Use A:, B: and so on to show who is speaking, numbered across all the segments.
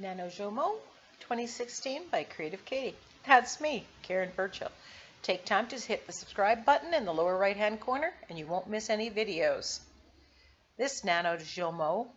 A: NaNoJouMo 2016 by Creative Katie. That's me, Karen Burchill. Take time to hit the subscribe button in the lower right hand corner and you won't miss any videos. This NaNoJouMo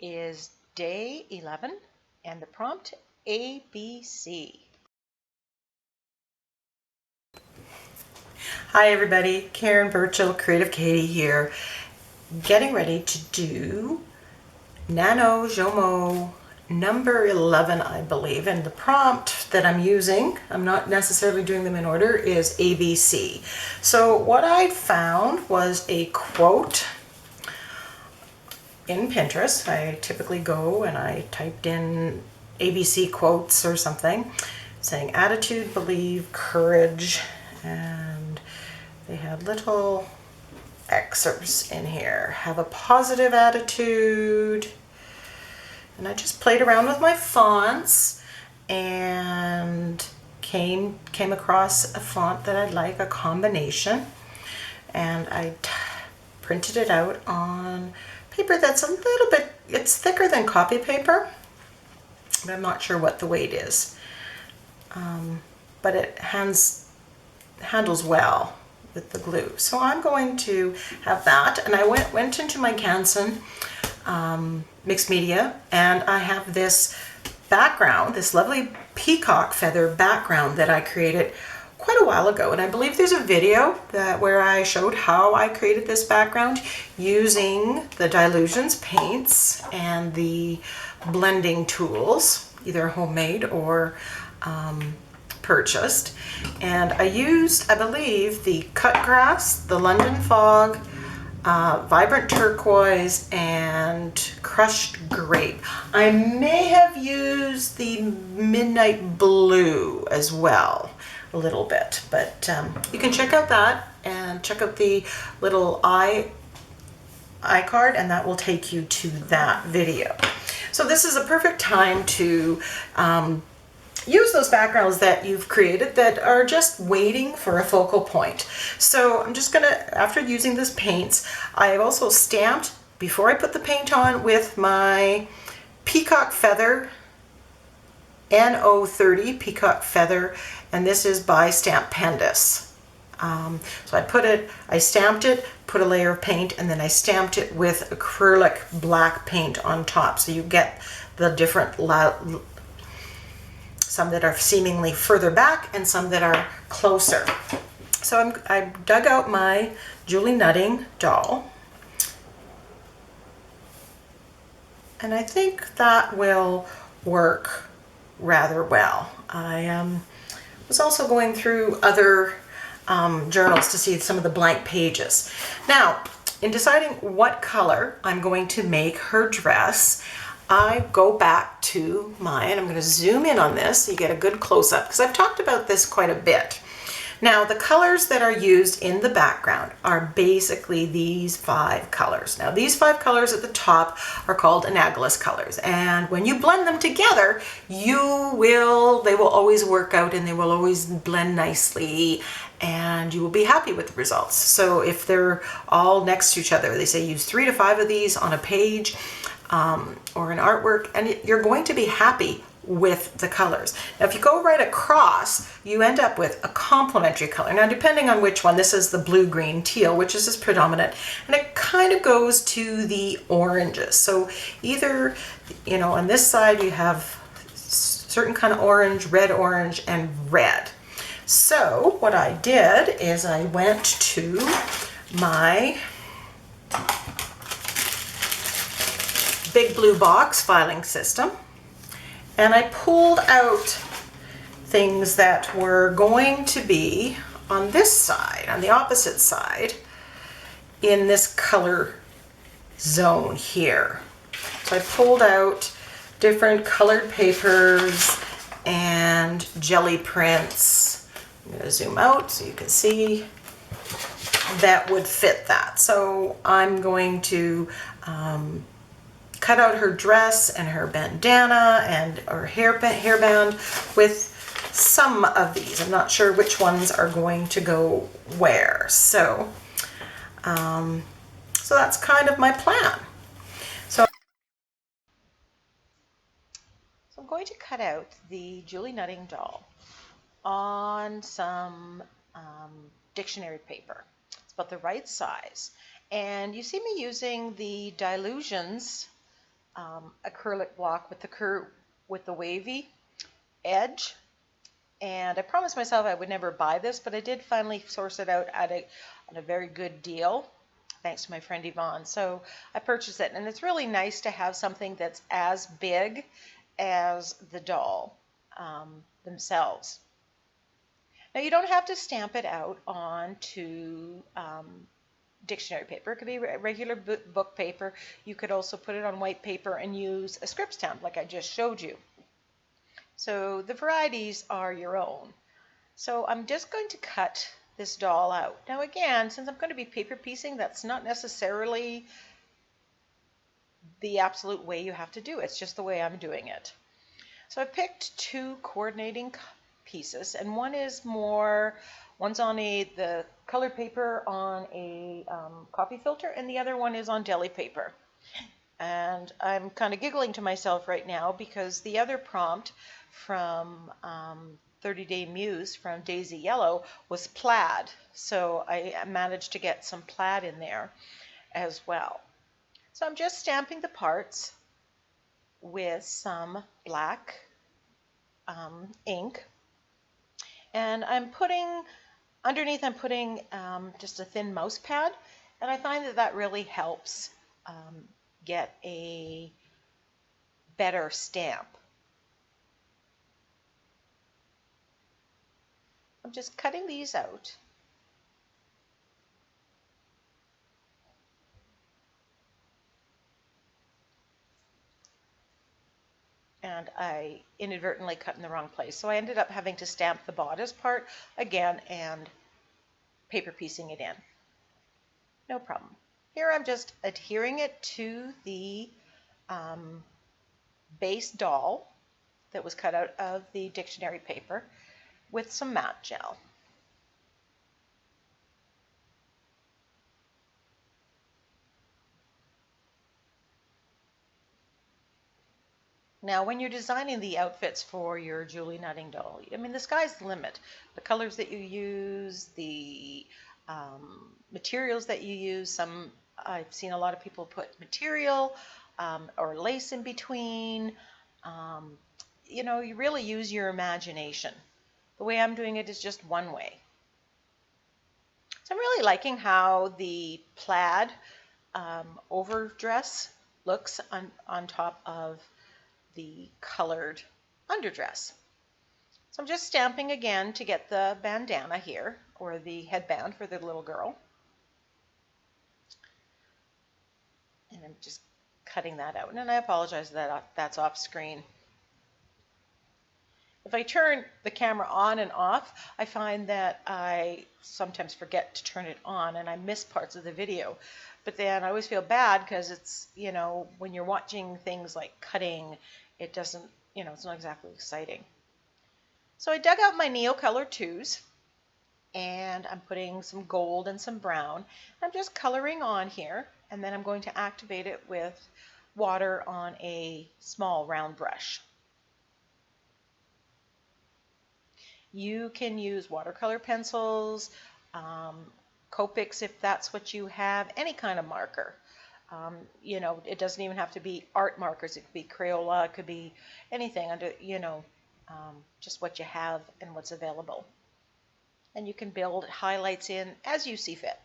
A: is day 11 and the prompt ABC.
B: Hi everybody, Karen Burchill, Creative Katie here, getting ready to do NaNoJouMo number 11, I believe, and the prompt that I'm using, I'm not necessarily doing them in order, is ABC. So what I found was a quote in Pinterest. I typically go and I typed in ABC quotes or something, saying attitude, believe, courage, and they had little excerpts in here. Have a positive attitude. And I just played around with my fonts and came across a font that I like, a combination, and I printed it out on paper that's a little bit, it's thicker than copy paper, but I'm not sure what the weight is, but it handles well with the glue. So I'm going to have that, and I went into my Canson mixed media, and I have this background, this lovely peacock feather background that I created quite a while ago, and I believe there's a video where I showed how I created this background using the Dilutions paints and the blending tools, either homemade or purchased. And I used, I believe, the cut grass, the London fog, vibrant turquoise, and crushed grape. I may have used the midnight blue as well a little bit, but you can check out that and check out the little iCard, and that will take you to that video. So this is a perfect time to use those backgrounds that you've created that are just waiting for a focal point. So I'm just gonna, after using this paints, I have also stamped before I put the paint on with my peacock feather, NO30 peacock feather, and this is by Stamp Pendus. So I stamped it, put a layer of paint, and then I stamped it with acrylic black paint on top. So you get the different some that are seemingly further back and some that are closer. So I dug out my Julie Nutting doll, and I think that will work rather well. I was also going through other journals to see some of the blank pages. Now, in deciding what color I'm going to make her dress, I go back to mine. I'm going to zoom in on this so you get a good close-up, because I've talked about this quite a bit. Now, the colors that are used in the background are basically these 5 colors. Now, these 5 colors at the top are called analogous colors, and when you blend them together, they will always work out and they will always blend nicely, and you will be happy with the results. So if they're all next to each other, they say use 3 to 5 of these on a page or an artwork, and you're going to be happy with the colors. Now, if you go right across, you end up with a complementary color. Now, depending on which one, this is the blue, green, teal, which is predominant, and it kind of goes to the oranges. So either, on this side you have certain kind of orange, and red. So what I did is I went to my big blue box filing system, and I pulled out things that were going to be on this side, on the opposite side, in this color zone here. So I pulled out different colored papers and jelly prints. I'm going to zoom out so you can see that would fit that. So I'm going to cut out her dress and her bandana and her hairband with some of these. I'm not sure which ones are going to go where. So that's kind of my plan.
A: So I'm going to cut out the Julie Nutting doll on some dictionary paper. It's about the right size. And you see me using the Dilutions acrylic block with the wavy edge. And I promised myself I would never buy this, but I did finally source it out at a very good deal, thanks to my friend Yvonne. So I purchased it, and it's really nice to have something that's as big as the doll themselves. Now you don't have to stamp it out onto dictionary paper. It could be regular book paper. You could also put it on white paper and use a script stamp like I just showed you. So the varieties are your own. So I'm just going to cut this doll out. Now again, since I'm going to be paper piecing, that's not necessarily the absolute way you have to do it. It's just the way I'm doing it. So I picked two coordinating pieces, and one's on the color paper on a coffee filter, and the other one is on deli paper. And I'm kind of giggling to myself right now because the other prompt from 30 Day Muse from Daisy Yellow was plaid. So I managed to get some plaid in there as well. So I'm just stamping the parts with some black ink. And underneath I'm putting just a thin mouse pad. And I find that really helps get a better stamp. I'm just cutting these out. And I inadvertently cut in the wrong place. So I ended up having to stamp the bodice part again and paper piecing it in. No problem. Here I'm just adhering it to the base doll that was cut out of the dictionary paper with some matte gel. Now, when you're designing the outfits for your Julie Nutting doll, I mean, the sky's the limit. The colors that you use, the materials that you use. I've seen a lot of people put material or lace in between. You really use your imagination. The way I'm doing it is just one way. So I'm really liking how the plaid overdress looks on top of the colored underdress. So I'm just stamping again to get the bandana here, or the headband for the little girl. And I'm just cutting that out. And I apologize that that's off screen. If I turn the camera on and off, I find that I sometimes forget to turn it on and I miss parts of the video. But then I always feel bad because it's, when you're watching things like cutting, it doesn't, it's not exactly exciting. So I dug out my Neocolor 2s and I'm putting some gold and some brown. I'm just coloring on here, and then I'm going to activate it with water on a small round brush. You can use watercolor pencils, Copics if that's what you have, any kind of marker. It doesn't even have to be art markers. It could be Crayola, it could be anything under, just what you have and what's available. And you can build highlights in as you see fit.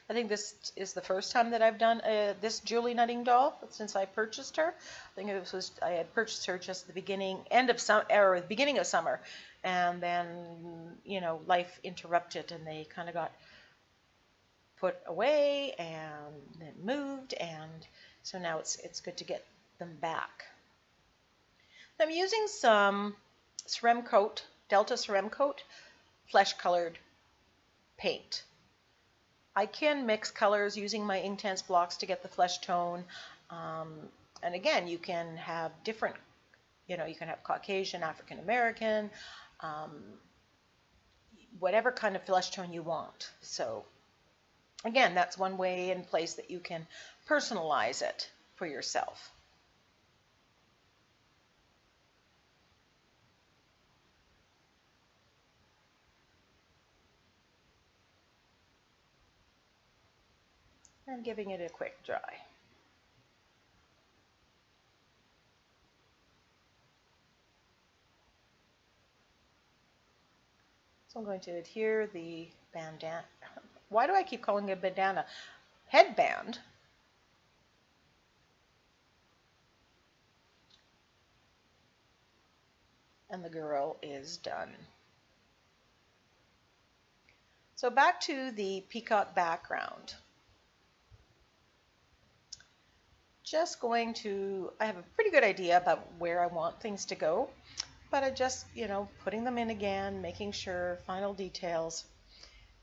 A: I think this is the first time that I've done this Julie Nutting doll since I purchased her. I think I had purchased her just the beginning of summer, and then life interrupted and they kind of got put away and then moved, and so now it's good to get them back. I'm using some Delta Cerem Coat flesh colored paint. I can mix colors using my Inktense blocks to get the flesh tone. And again, you can have different, you can have Caucasian, African American, whatever kind of flesh tone you want. So again, that's one way and place that you can personalize it for yourself. And giving it a quick dry. So I'm going to adhere the bandana. Why do I keep calling it a bandana? Headband. And the girl is done. So back to the peacock background. Just going to, I have a pretty good idea about where I want things to go, but I just, putting them in again, making sure, final details.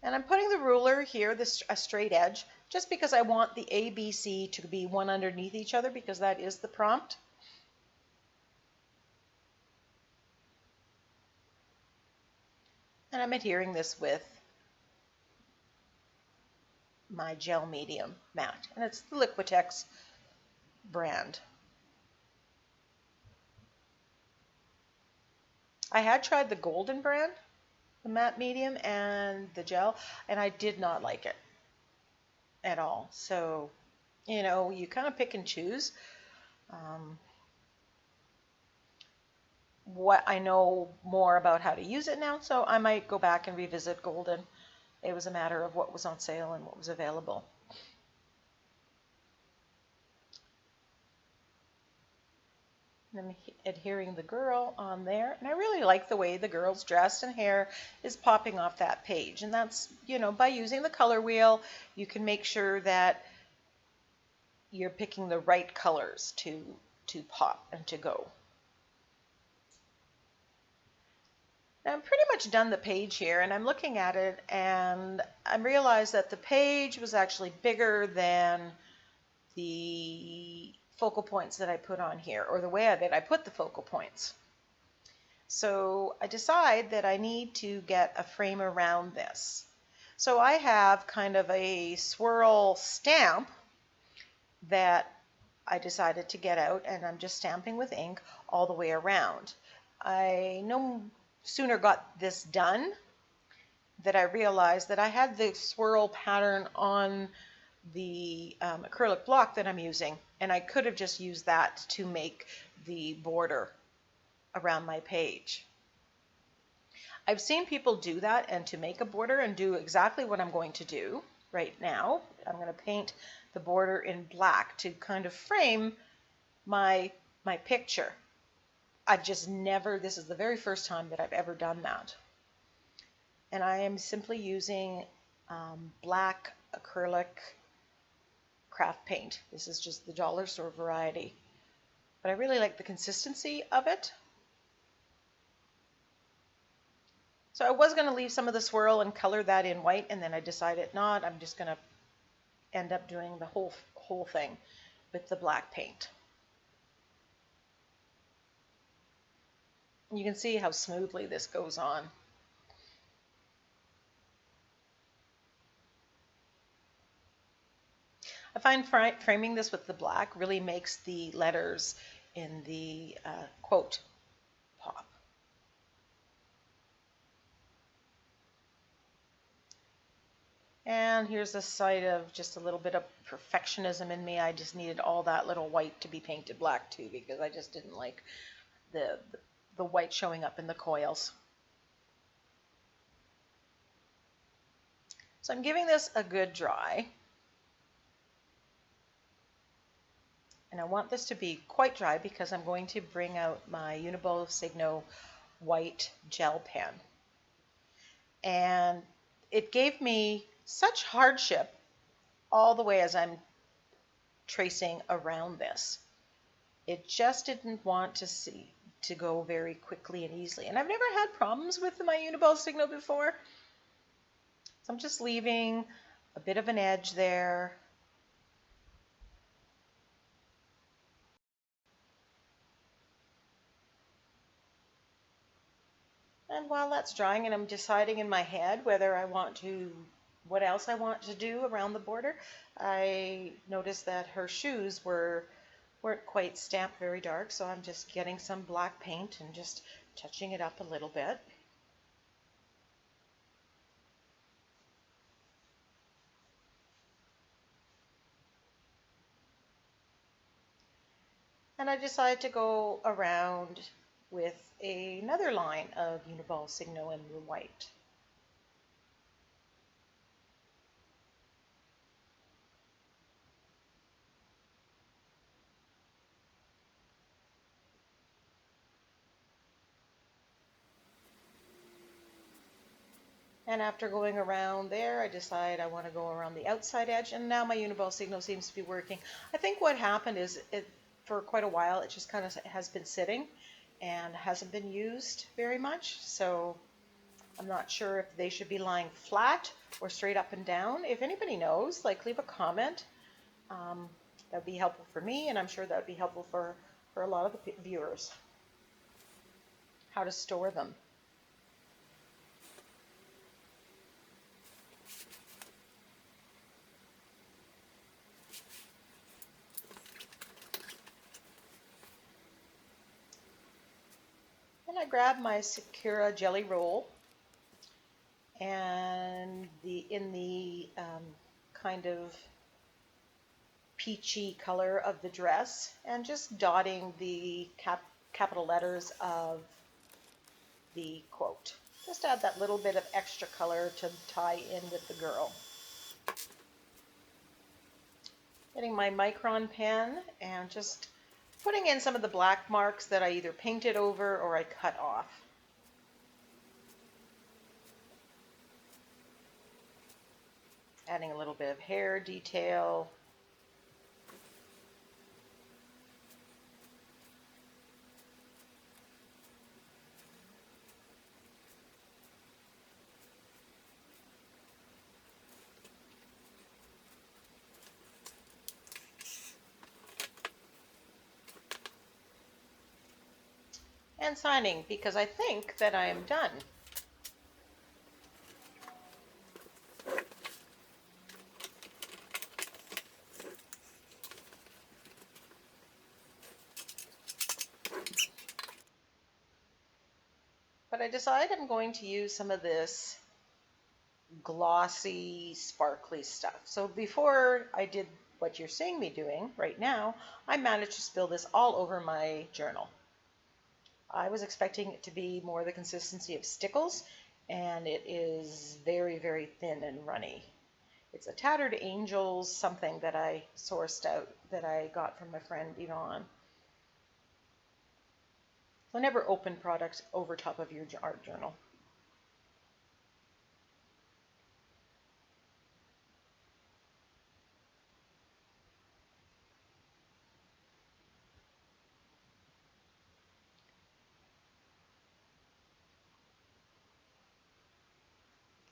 A: And I'm putting the ruler here, a straight edge, just because I want the A, B, C to be one underneath each other, because that is the prompt. And I'm adhering this with my gel medium matte, and it's the Liquitex brand. I had tried the golden brand, the matte medium, and the gel, and I did not like it at all. So, you kind of pick and choose. What I know more about how to use it now, so I might go back and revisit golden. It was a matter of what was on sale and what was available. I'm adhering the girl on there, and I really like the way the girl's dress and hair is popping off that page. And that's, by using the color wheel, you can make sure that you're picking the right colors to pop and to go. Now I'm pretty much done the page here, and I'm looking at it, and I realized that the page was actually bigger than the focal points that I put on here, or the way that I put the focal points. So I decide that I need to get a frame around this. So I have kind of a swirl stamp that I decided to get out, and I'm just stamping with ink all the way around. I no sooner got this done that I realized that I had the swirl pattern on the acrylic block that I'm using, and I could have just used that to make the border around my page. I've seen people do that and to make a border and do exactly what I'm going to do right now. I'm going to paint the border in black to kind of frame my picture. I've just never, this is the very first time that I've ever done that. And I am simply using black acrylic craft paint. This is just the dollar store variety. But I really like the consistency of it. So I was going to leave some of the swirl and color that in white, and then I decided not. I'm just going to end up doing the whole thing with the black paint. You can see how smoothly this goes on. I find framing this with the black really makes the letters in the quote pop. And here's a side of just a little bit of perfectionism in me. I just needed all that little white to be painted black too, because I just didn't like the white showing up in the coils. So I'm giving this a good dry. And I want this to be quite dry because I'm going to bring out my Unibo Signo white gel pen. And it gave me such hardship all the way as I'm tracing around this. It just didn't want to go very quickly and easily. And I've never had problems with my Unibo Signo before. So I'm just leaving a bit of an edge there. And while that's drying and I'm deciding in my head what else I want to do around the border, I noticed that her shoes weren't quite stamped very dark, so I'm just getting some black paint and just touching it up a little bit. And I decided to go around with another line of Uniball Signo in the white. And after going around there, I decide I want to go around the outside edge, and now my Uniball Signo seems to be working. I think what happened is for quite a while, it just kind of has been sitting and hasn't been used very much. So I'm not sure if they should be lying flat or straight up and down. If anybody knows, like, leave a comment. That would be helpful for me, and I'm sure that would be helpful for a lot of the viewers. How to store them. And I grabbed my Sakura jelly roll and in the kind of peachy color of the dress, and just dotting the capital letters of the quote. Just add that little bit of extra color to tie in with the girl. Getting my micron pen and just putting in some of the black marks that I either painted over or I cut off. Adding a little bit of hair detail. And signing, because I think that I am done. But I decided I'm going to use some of this glossy, sparkly stuff. So before I did what you're seeing me doing right now, I managed to spill this all over my journal. I was expecting it to be more the consistency of Stickles, and it is very, very thin and runny. It's a Tattered Angels something that I sourced out, that I got from my friend Yvonne. So never open products over top of your art journal.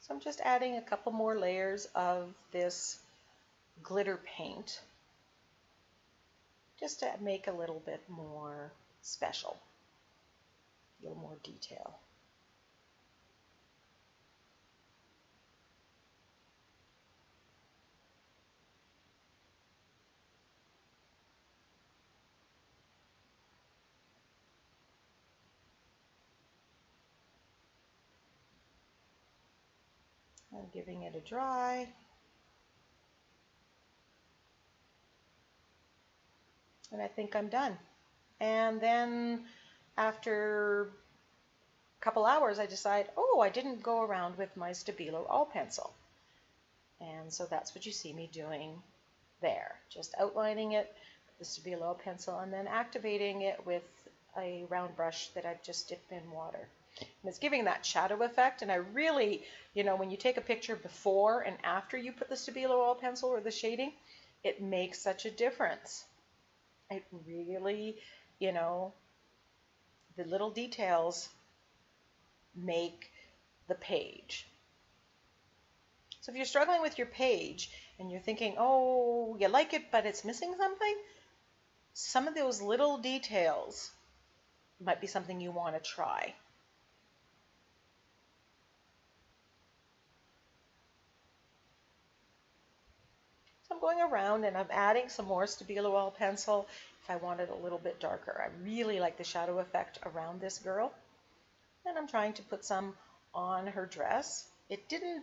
A: So I'm just adding a couple more layers of this glitter paint just to make a little bit more special, a little more detail. I'm giving it a dry. And I think I'm done. And then after a couple hours, I decide, oh, I didn't go around with my Stabilo all pencil. And so that's what you see me doing there. Just outlining it with the Stabilo pencil and then activating it with a round brush that I've just dipped in water. And it's giving that shadow effect. And I really, when you take a picture before and after you put the Stabilo all pencil or the shading, it makes such a difference. It really, the little details make the page. So if you're struggling with your page and you're thinking, oh, you like it, but it's missing something, some of those little details might be something you want to try. I'm going around and I'm adding some more Stabilo oil pencil if I want it a little bit darker. I really like the shadow effect around this girl. And I'm trying to put some on her dress. It didn't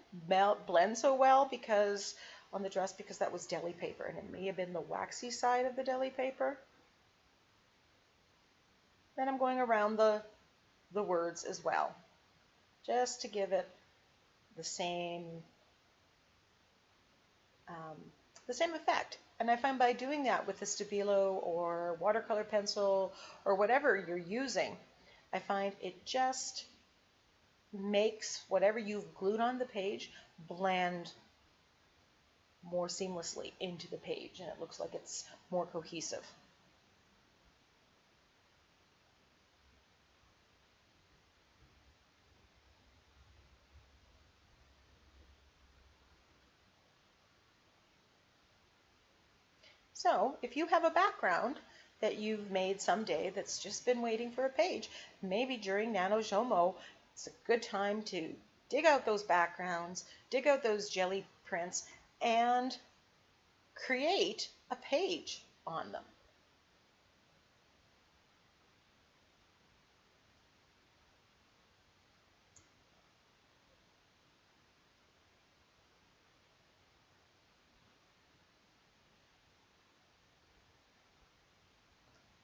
A: blend so well because on the dress because that was deli paper, and it may have been the waxy side of the deli paper. Then I'm going around the words as well, just to give it the same effect. And I find by doing that with the Stabilo or watercolor pencil or whatever you're using, I find it just makes whatever you've glued on the page blend more seamlessly into the page, and it looks like it's more cohesive. So if you have a background that you've made someday that's just been waiting for a page, maybe during NaNoJouMo, it's a good time to dig out those backgrounds, dig out those jelly prints, and create a page on them.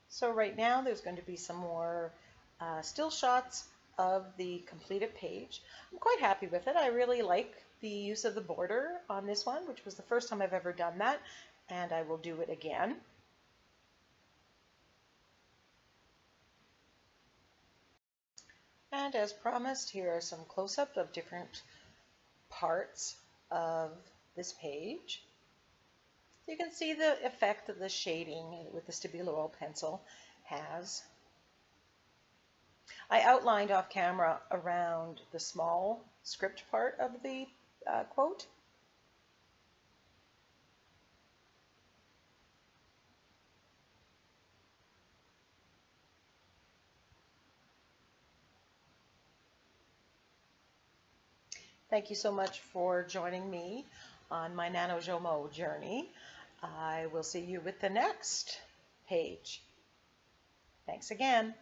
A: So right now there's going to be some more still shots of the completed page. I'm quite happy with it. I really like the use of the border on this one, which was the first time I've ever done that, and I will do it again. And as promised, here are some close-ups of different parts of this page. You can see the effect that the shading with the Stabilo oil pencil has. I outlined off camera around the small script part of the quote. Thank you so much for joining me on my NaNoJouMo journey. I will see you with the next page. Thanks again.